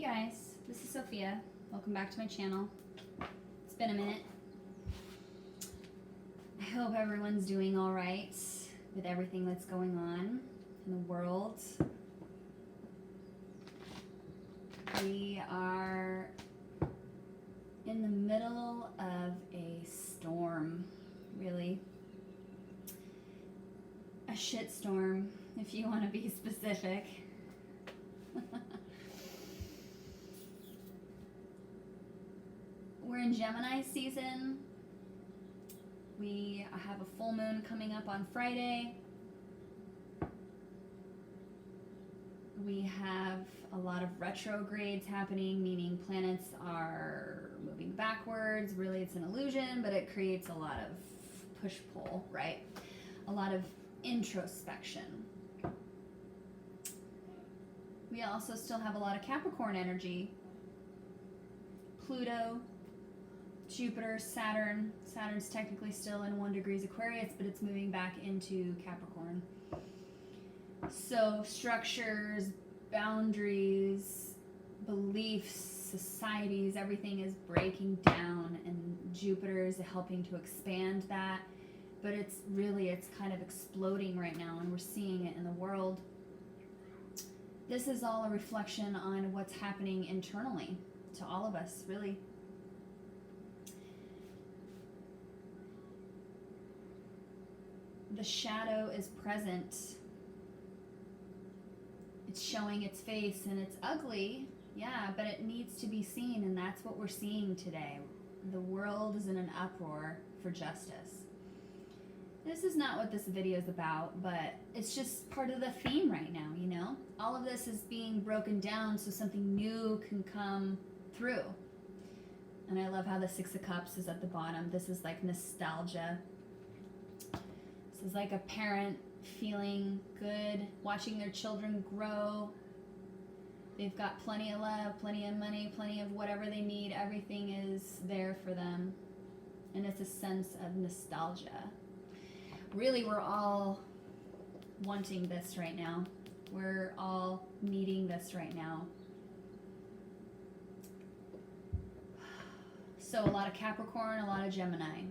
guys, this is Sophia. Welcome back to my channel. It's been a minute. I hope everyone's doing all right with everything that's going on in the world. We are in the middle of a storm, really. A shitstorm, if you want to be specific. We're in Gemini season. We have a full moon coming up on Friday. We have a lot of retrogrades happening, meaning planets are moving backwards. Really, it's an illusion, but it creates a lot of push-pull, right? A lot of introspection. We also still have a lot of Capricorn energy. Pluto, Jupiter, Saturn. Saturn's technically still in 1 degree Aquarius, but it's moving back into Capricorn. So structures, boundaries, beliefs, societies, everything is breaking down, and Jupiter is helping to expand that. But it's kind of exploding right now, and we're seeing it in the world. This is all a reflection on what's happening internally to all of us, really. The shadow is present. It's showing its face, and it's ugly, yeah, but it needs to be seen, and that's what we're seeing today. The world is in an uproar for justice. This is not what this video is about, but it's just part of the theme right now, you know? All of this is being broken down so something new can come through. And I love how the 6 of Cups is at the bottom. This is like nostalgia. This is like a parent feeling good, watching their children grow. They've got plenty of love, plenty of money, plenty of whatever they need. Everything is there for them. And it's a sense of nostalgia. Really, we're all wanting this right now. We're all needing this right now. So a lot of Capricorn, a lot of Gemini.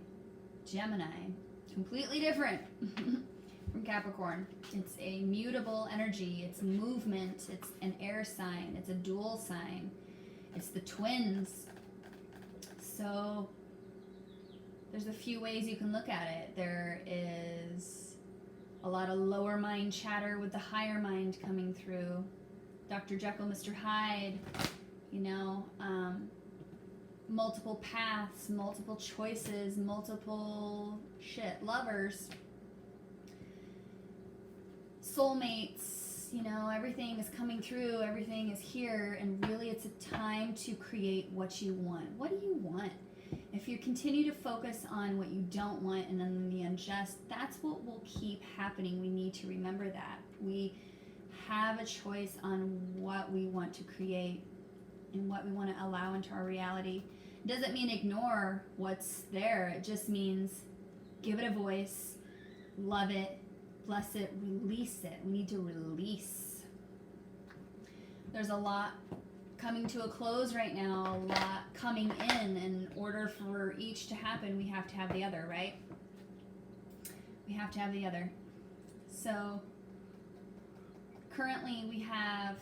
Gemini, completely different from Capricorn. It's a mutable energy. It's movement. It's an air sign. It's a dual sign. It's the twins. So there's a few ways you can look at it. There is a lot of lower mind chatter with the higher mind coming through. Dr. Jekyll, Mr. Hyde, you know, multiple paths, multiple choices, multiple lovers, soulmates, you know, everything is coming through, everything is here, and really it's a time to create what you want. What do you want? If you continue to focus on what you don't want and then the unjust, that's what will keep happening. We need to remember that. We have a choice on what we want to create and what we want to allow into our reality. It doesn't mean ignore what's there. It just means give it a voice, love it, bless it, release it. We need to release. There's a lot coming to a close right now, a lot coming in order for each to happen, we have to have the other, right? We have to have the other. So currently we have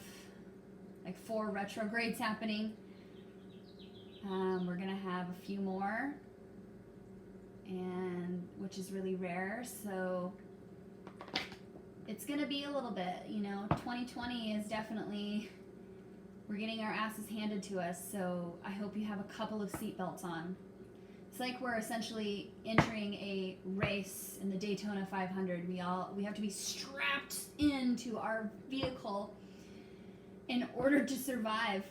like 4 retrogrades happening. We're gonna have a few more, and which is really rare. So it's gonna be a little bit, you know, 2020 is definitely, we're getting our asses handed to us, so I hope you have a couple of seatbelts on. It's like we're essentially entering a race in the Daytona 500. We have to be strapped into our vehicle in order to survive,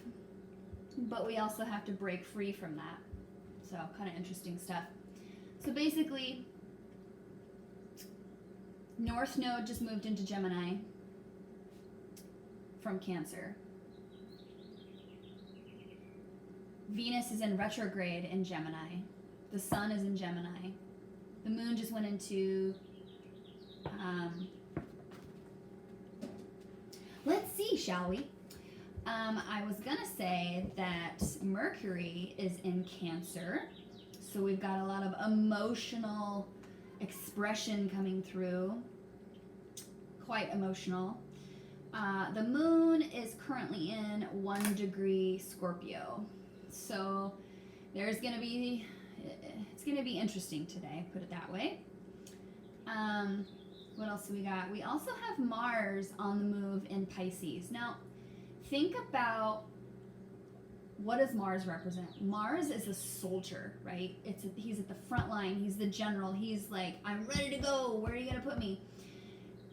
but we also have to break free from that. So kind of interesting stuff. So basically, North Node just moved into Gemini from Cancer. Venus is in retrograde in Gemini. The Sun is in Gemini. The Moon just went into, let's see, shall we? I was gonna say that Mercury is in Cancer, so we've got a lot of emotional expression coming through, quite emotional. The moon is currently in 1 degree Scorpio, so it's gonna be interesting today, put it that way. What else do we got? We also have Mars on the move in Pisces. Now, think about, what does Mars represent? Mars is a soldier, right? He's at the front line. He's the general. He's like, I'm ready to go. Where are you going to put me?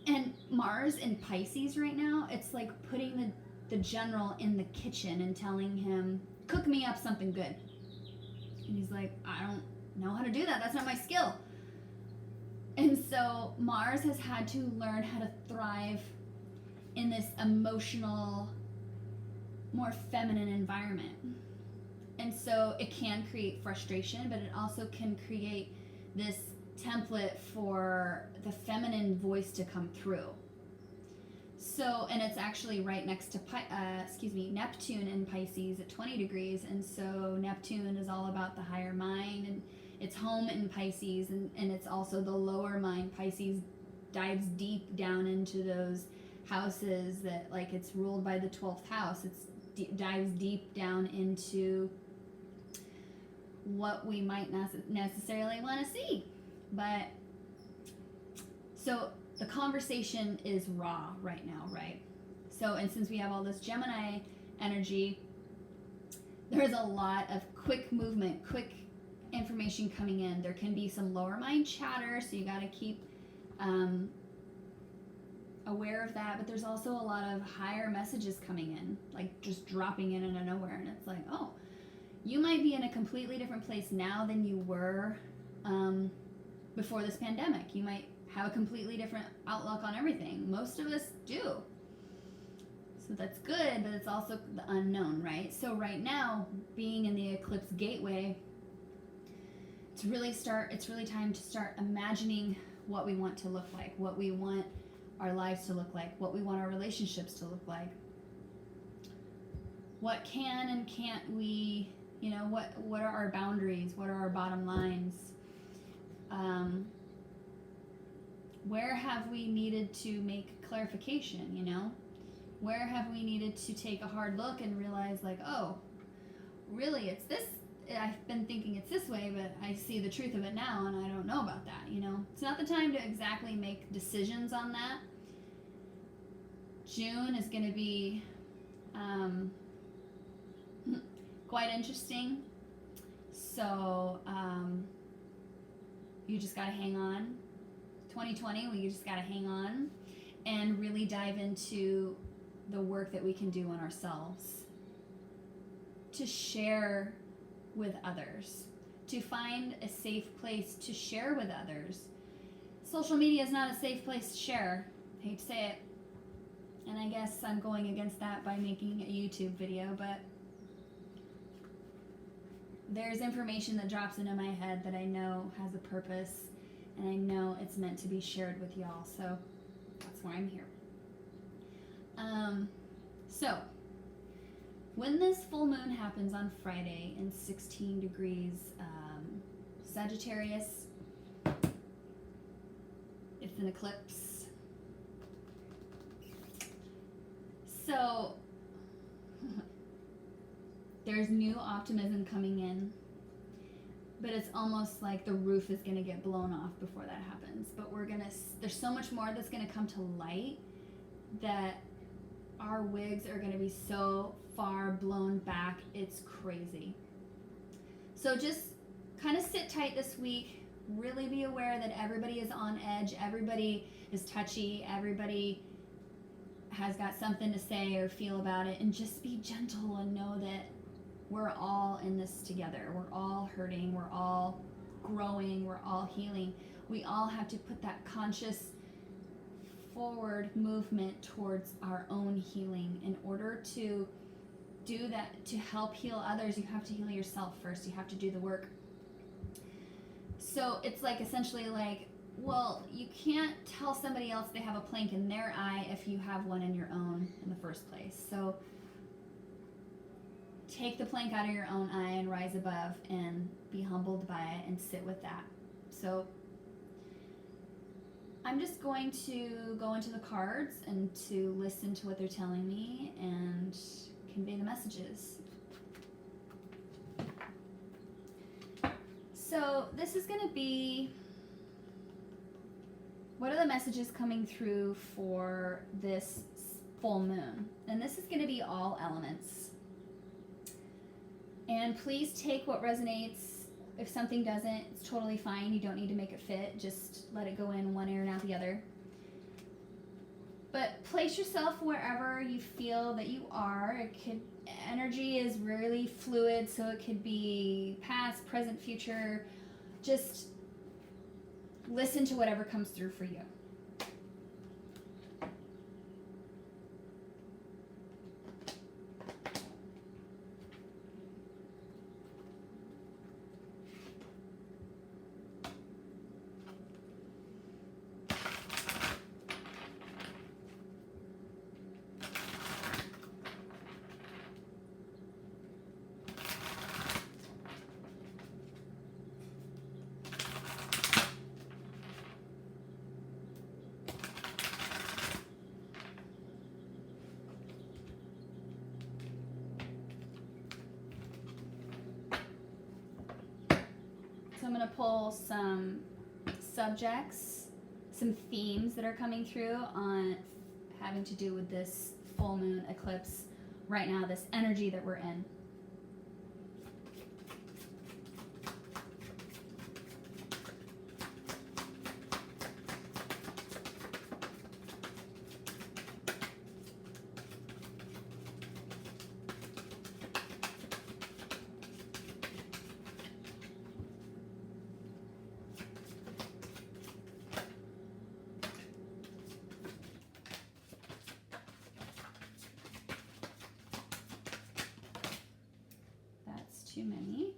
And Mars in Pisces right now, it's like putting the general in the kitchen and telling him, cook me up something good. And he's like, I don't know how to do that. That's not my skill. And so Mars has had to learn how to thrive in this emotional, more feminine environment. And so it can create frustration, but it also can create this template for the feminine voice to come through. So, and it's actually right next to Neptune in Pisces at 20 degrees. And so Neptune is all about the higher mind, and it's home in Pisces, and it's also the lower mind. Pisces dives deep down into those houses that, like, it's ruled by the 12th house. Dives deep down into what we might not necessarily want to see. But so the conversation is raw right now, right? So, and since we have all this Gemini energy, there's a lot of quick movement, quick information coming in. There can be some lower mind chatter, so you got to keep aware of that. But there's also a lot of higher messages coming in, like just dropping in out of nowhere. And it's like, oh, you might be in a completely different place now than you were before this pandemic. You might have a completely different outlook on everything. Most of us do. So that's good, but it's also the unknown, right? So right now, being in the eclipse gateway, it's really time to start imagining what we want to look like, what we want our lives to look like, what we want our relationships to look like. What can and can't we, what are our boundaries? What are our bottom lines? Where have we needed to make clarification, Where have we needed to take a hard look and realize, like, oh, really, it's this, I've been thinking it's this way, but I see the truth of it now, and I don't know about that, It's not the time to exactly make decisions on that. June is going to be quite interesting. So you just got to hang on. 2020, we just got to hang on and really dive into the work that we can do on ourselves to share with others, to find a safe place to share with others. Social media is not a safe place to share. I hate to say it. And I guess I'm going against that by making a YouTube video, but there's information that drops into my head that I know has a purpose, and I know it's meant to be shared with y'all, so that's why I'm here. So, when this full moon happens on Friday in 16 degrees Sagittarius, it's an eclipse. So, there's new optimism coming in, but it's almost like the roof is going to get blown off before that happens. But there's so much more that's going to come to light that our wigs are going to be so far blown back, it's crazy. So just kind of sit tight this week. Really be aware that everybody is on edge. Everybody is touchy. Everybody has got something to say or feel about it. And just be gentle and know that we're all in this together. We're all hurting. We're all growing. We're all healing. We all have to put that conscious forward movement towards our own healing. In order to do that, to help heal others, you have to heal yourself first. You have to do the work. So it's like essentially like, well, you can't tell somebody else they have a plank in their eye if you have one in your own in the first place. So take the plank out of your own eye and rise above and be humbled by it and sit with that. So I'm just going to go into the cards and to listen to what they're telling me and convey the messages. So this is going to be, what are the messages coming through for this full moon? And this is going to be all elements. And please take what resonates. If something doesn't, it's totally fine. You don't need to make it fit. Just let it go in one ear and out the other. But place yourself wherever you feel that you are. Energy is really fluid, so it could be past, present, future. Just listen to whatever comes through for you. So I'm going to pull some subjects, some themes that are coming through on having to do with this full moon eclipse right now, this energy that we're in. Too many.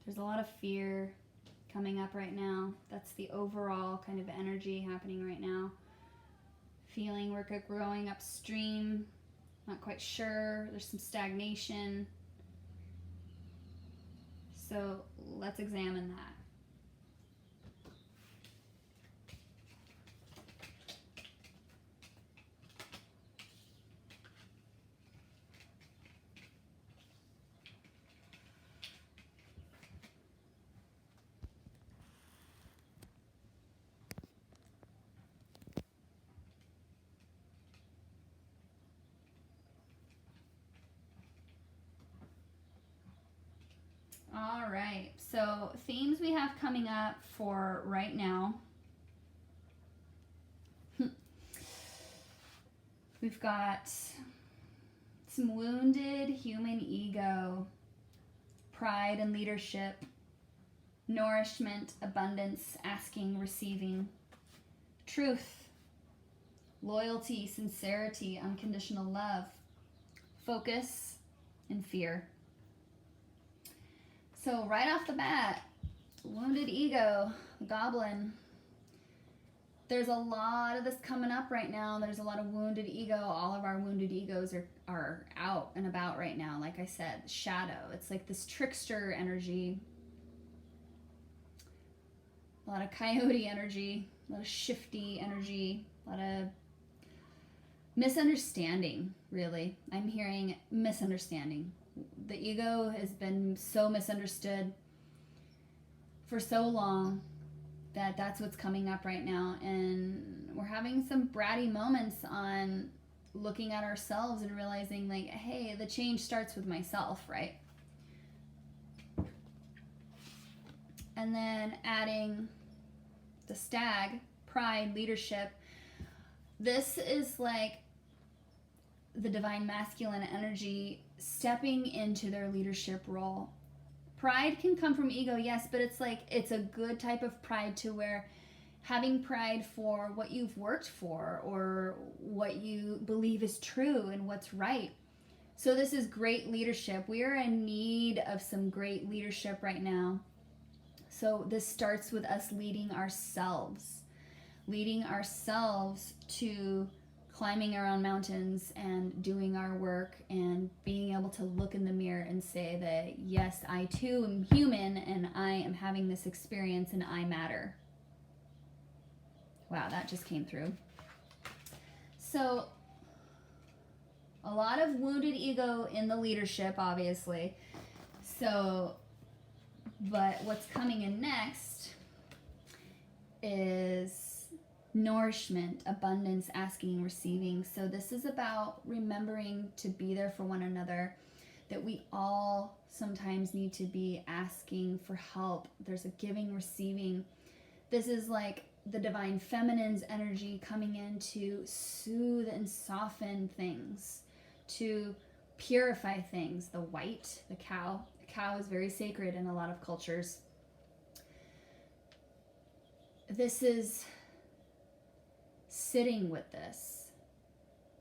There's a lot of fear coming up right now. That's the overall kind of energy happening right now. Feeling we're growing upstream, not quite sure. There's some stagnation. So let's examine that. All right, so themes we have coming up for right now. We've got some wounded human ego, pride and leadership, nourishment, abundance, asking, receiving, truth, loyalty, sincerity, unconditional love, focus, and fear. So right off the bat, wounded ego, goblin. There's a lot of this coming up right now. There's a lot of wounded ego. All of our wounded egos are out and about right now. Like I said, shadow. It's like this trickster energy. A lot of coyote energy, a lot of shifty energy, a lot of misunderstanding, really. I'm hearing misunderstanding. The ego has been so misunderstood for so long that that's what's coming up right now. And we're having some bratty moments on looking at ourselves and realizing, like, hey, the change starts with myself, right? And then adding the stag, pride, leadership. This is like the divine masculine energy stepping into their leadership role. Pride can come from ego, yes, but it's like, it's a good type of pride to where having pride for what you've worked for or what you believe is true and what's right. So this is great leadership. We are in need of some great leadership right now. So this starts with us leading ourselves to climbing our own mountains and doing our work and being able to look in the mirror and say that, yes, I too am human and I am having this experience and I matter. Wow, that just came through. So a lot of wounded ego in the leadership, obviously. So, but what's coming in next is nourishment, abundance, asking, receiving. So this is about remembering to be there for one another, that we all sometimes need to be asking for help. There's a giving, receiving. This is like the divine feminine's energy coming in to soothe and soften things, to purify things. The white, the cow is very sacred in a lot of cultures. This is sitting with this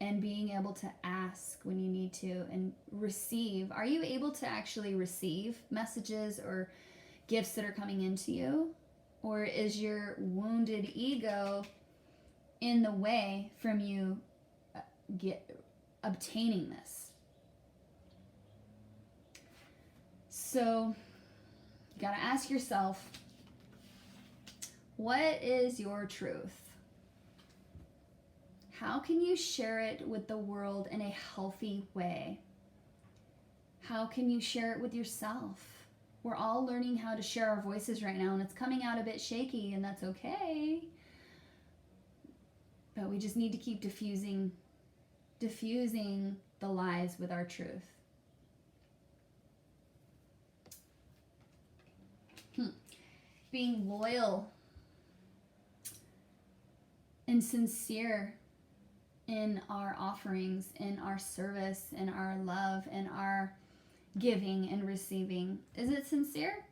and being able to ask when you need to and receive. Are you able to actually receive messages or gifts that are coming into you? Or is your wounded ego in the way from you obtaining this? So you got to ask yourself, what is your truth? How can you share it with the world in a healthy way? How can you share it with yourself? We're all learning how to share our voices right now, and it's coming out a bit shaky, and that's okay. But we just need to keep diffusing the lies with our truth. Being loyal and sincere in our offerings, in our service, in our love, in our giving and receiving. Is it sincere?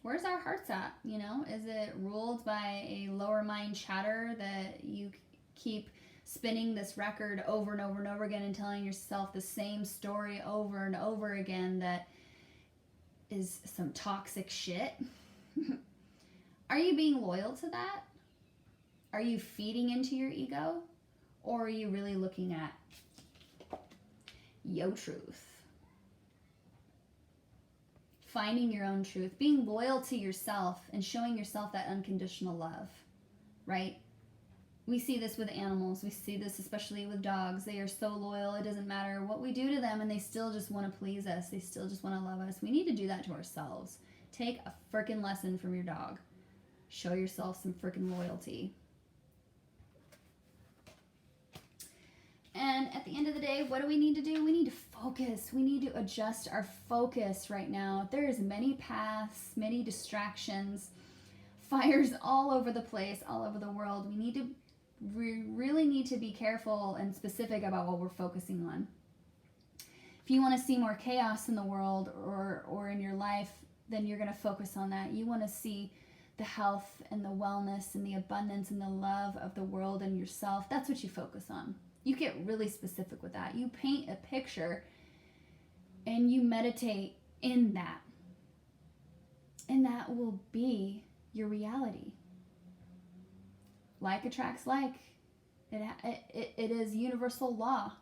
Where's our hearts at? You know, is it ruled by a lower mind chatter that you keep spinning this record over and over and over again and telling yourself the same story over and over again that is some toxic shit? Are you being loyal to that? Are you feeding into your ego? Or are you really looking at your truth? Finding your own truth, being loyal to yourself and showing yourself that unconditional love, right? We see this with animals. We see this especially with dogs. They are so loyal. It doesn't matter what we do to them, and they still just want to please us. They still just want to love us. We need to do that to ourselves. Take a freaking lesson from your dog. Show yourself some freaking loyalty. And at the end of the day, what do we need to do? We need to focus. We need to adjust our focus right now. There is many paths, many distractions, fires all over the place, all over the world. We really need to be careful and specific about what we're focusing on. If you want to see more chaos in the world or in your life, then you're going to focus on that. You want to see the health and the wellness and the abundance and the love of the world and yourself. That's what you focus on. You get really specific with that. You paint a picture and you meditate in that. And that will be your reality. Like attracts like. It is universal law.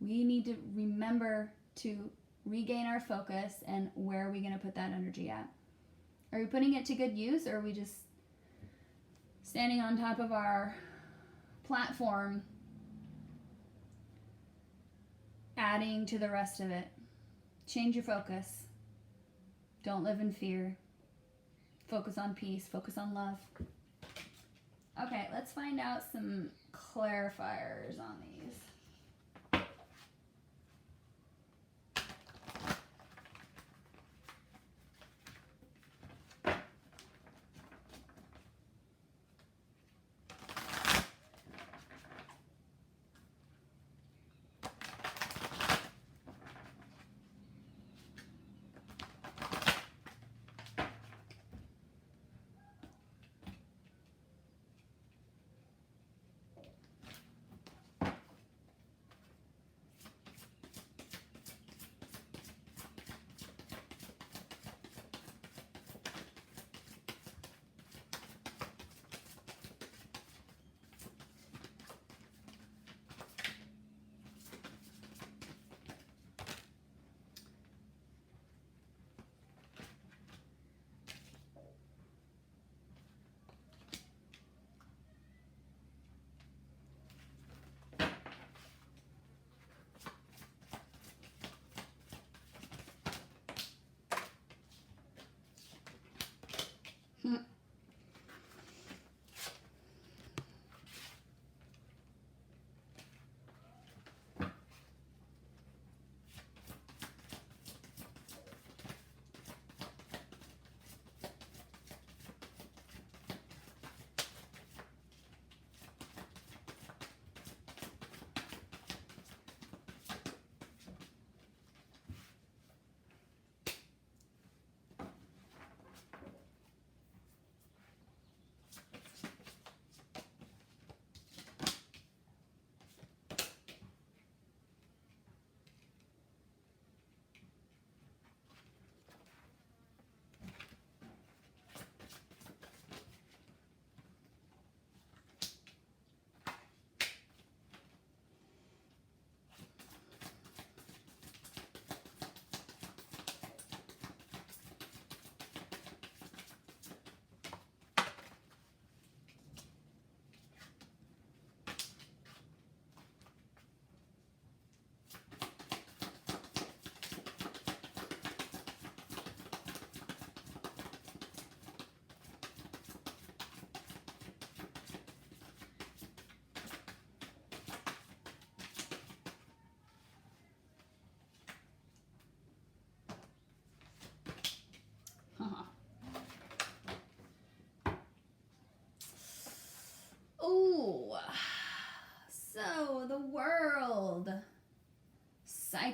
We need to remember to regain our focus, and where are we going to put that energy at? Are we putting it to good use, or are we just standing on top of our platform adding to the rest of it? Change your focus. Don't live in fear. Focus on peace. Focus on love. Okay, let's find out some clarifiers on these.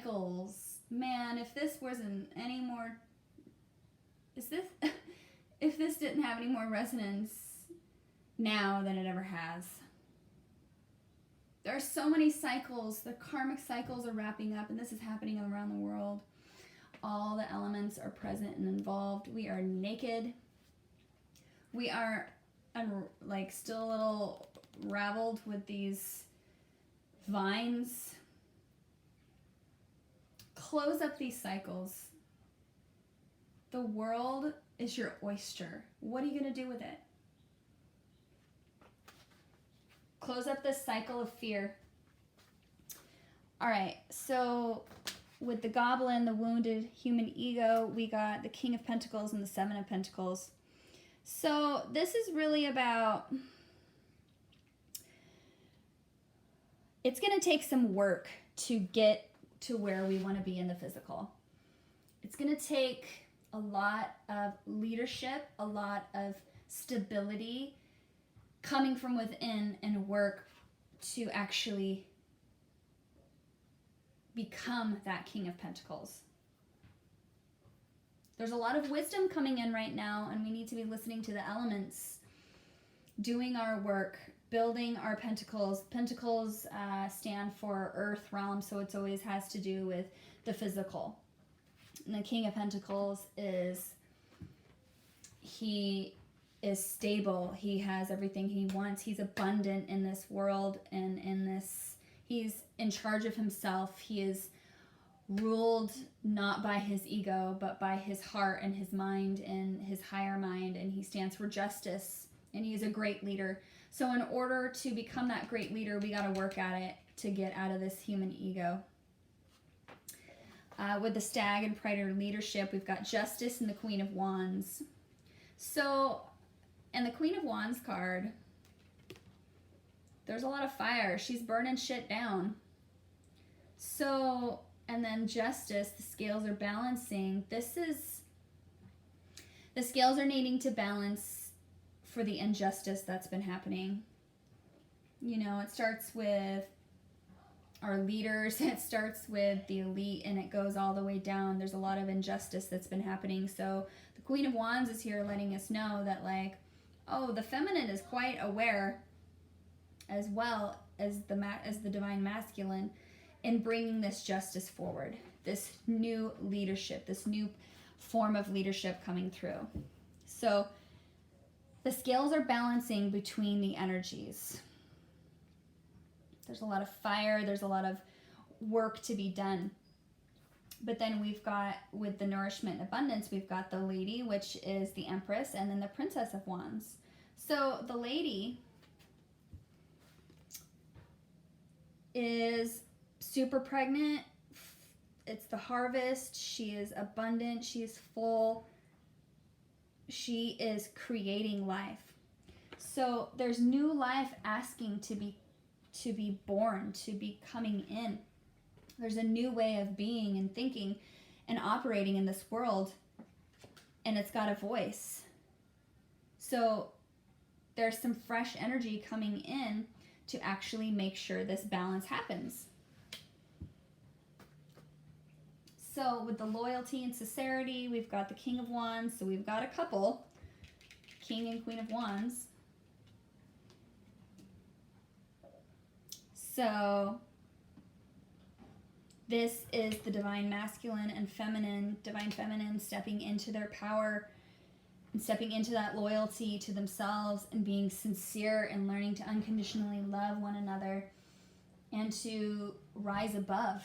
cycles. Man, if this wasn't any more, if this didn't have any more resonance now than it ever has. There are so many cycles. The karmic cycles are wrapping up, and this is happening around the world. All the elements are present and involved. We are naked. We are still a little raveled with these vines. Close up these cycles. The world is your oyster. What are you going to do with it? Close up this cycle of fear. All right, so with the goblin, the wounded human ego, we got the King of Pentacles and the Seven of Pentacles. So this is really about, it's going to take some work to get to where we want to be in the physical. It's going to take a lot of leadership, a lot of stability coming from within and work to actually become that King of Pentacles. There's a lot of wisdom coming in right now, and we need to be listening to the elements, doing our work, building our pentacles. Pentacles stand for earth realm, so it always has to do with the physical. And the King of Pentacles he is stable. He has everything he wants. He's abundant in this world, and he's in charge of himself. He is ruled not by his ego, but by his heart and his mind and his higher mind, and he stands for justice, and he is a great leader. So in order to become that great leader, we got to work at it to get out of this human ego. With the Stag and Praetor leadership, we've got Justice and the Queen of Wands. So, and the Queen of Wands card, there's a lot of fire. She's burning shit down. So, and then Justice, the scales are balancing. The scales are needing to balance for the injustice that's been happening. You know, it starts with our leaders, it starts with the elite, and it goes all the way down. There's a lot of injustice that's been happening. So the Queen of Wands is here letting us know that, like, oh, the feminine is quite aware as well as the divine masculine in bringing this justice forward, this new leadership, this new form of leadership coming through. So the scales are balancing between the energies. There's a lot of fire, there's a lot of work to be done. But then we've got, with the nourishment and abundance, we've got the Lady, which is the Empress, and then the Princess of Wands. So the Lady is super pregnant. It's the harvest. She is abundant. She is full. She is creating life. So there's new life asking to be born, to be coming in. There's a new way of being and thinking and operating in this world, and it's got a voice. So there's some fresh energy coming in to actually make sure this balance happens. So with the loyalty and sincerity, we've got the King of Wands. So we've got a couple, King and Queen of Wands. So this is the divine masculine and feminine, divine feminine stepping into their power and stepping into that loyalty to themselves and being sincere and learning to unconditionally love one another and to rise above.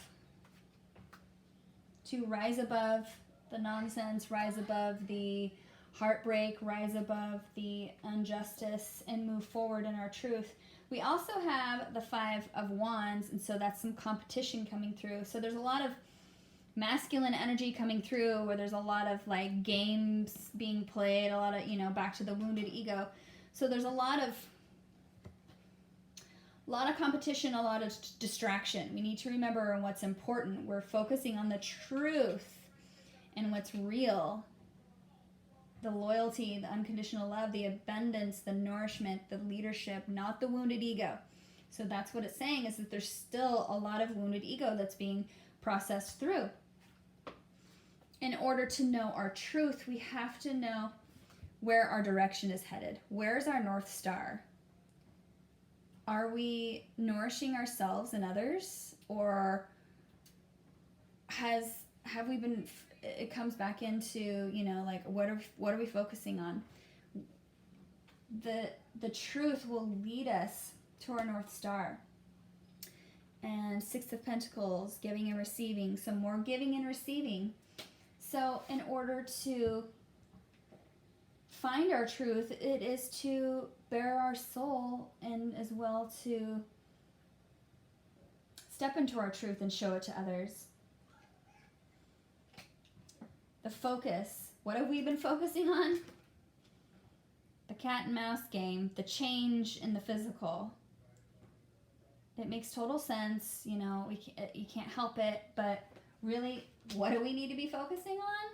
To rise above the nonsense, rise above the heartbreak, rise above the injustice, and move forward in our truth. We also have the Five of Wands, and so that's some competition coming through. So there's a lot of masculine energy coming through where there's a lot of like games being played, a lot of, you know, back to the wounded ego. So there's a lot of competition, a lot of distraction. We need to remember what's important. We're focusing on the truth and what's real. The loyalty, the unconditional love, the abundance, the nourishment, the leadership, not the wounded ego. So that's what it's saying, is that there's still a lot of wounded ego that's being process through. In order to know our truth, we have to know where our direction is headed. Where's our North Star? Are we nourishing ourselves and others, or have we been? It comes back into, like, what are we focusing on? The truth will lead us to our North Star. And Six of Pentacles, giving and receiving, some more giving and receiving. So in order to find our truth, it is to bare our soul, and as well to step into our truth and show it to others. The focus. What have we been focusing on? The cat and mouse game, the change in the physical. It makes total sense, you can't help it, but really, what do we need to be focusing on?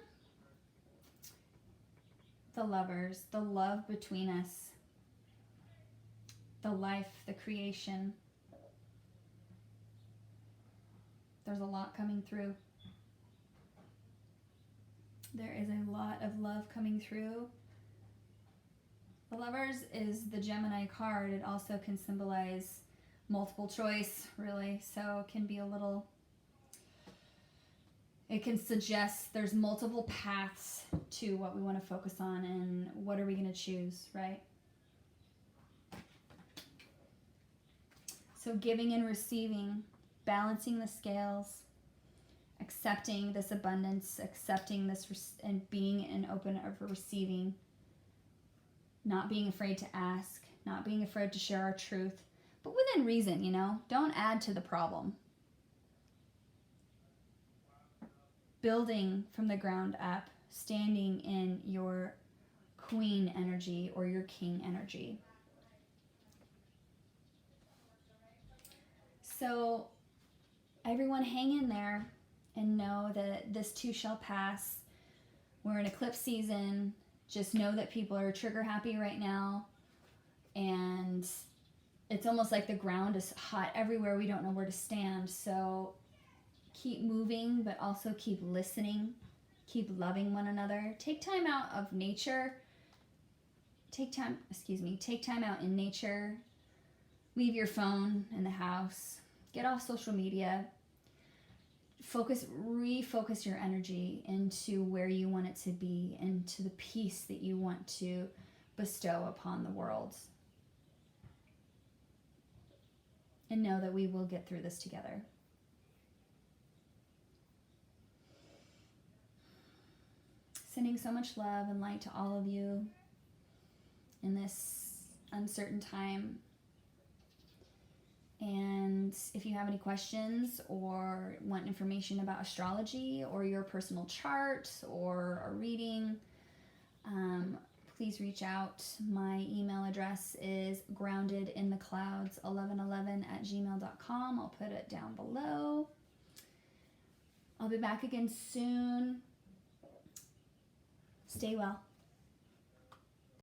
The Lovers, the love between us, the life, the creation. There's a lot coming through. There is a lot of love coming through. The Lovers is the Gemini card. It also can symbolize multiple choice, really. So it can be it can suggest there's multiple paths to what we want to focus on, and what are we going to choose, right? So giving and receiving, balancing the scales, accepting this abundance, accepting this, and being an open of receiving, not being afraid to ask, not being afraid to share our truth, but within reason, don't add to the problem. Building from the ground up, standing in your queen energy or your king energy. So everyone hang in there and know that this too shall pass. We're in eclipse season. Just know that people are trigger happy right now. And it's almost like the ground is hot everywhere. We don't know where to stand. So keep moving, but also keep listening. Keep loving one another. Take time out of nature. Take time out in nature. Leave your phone in the house. Get off social media. Refocus your energy into where you want it to be, into the peace that you want to bestow upon the world. And know that we will get through this together. Sending so much love and light to all of you in this uncertain time. And if you have any questions or want information about astrology or your personal chart or a reading, please reach out. My email address is groundedintheclouds1111@gmail.com. I'll put it down below. I'll be back again soon. Stay well.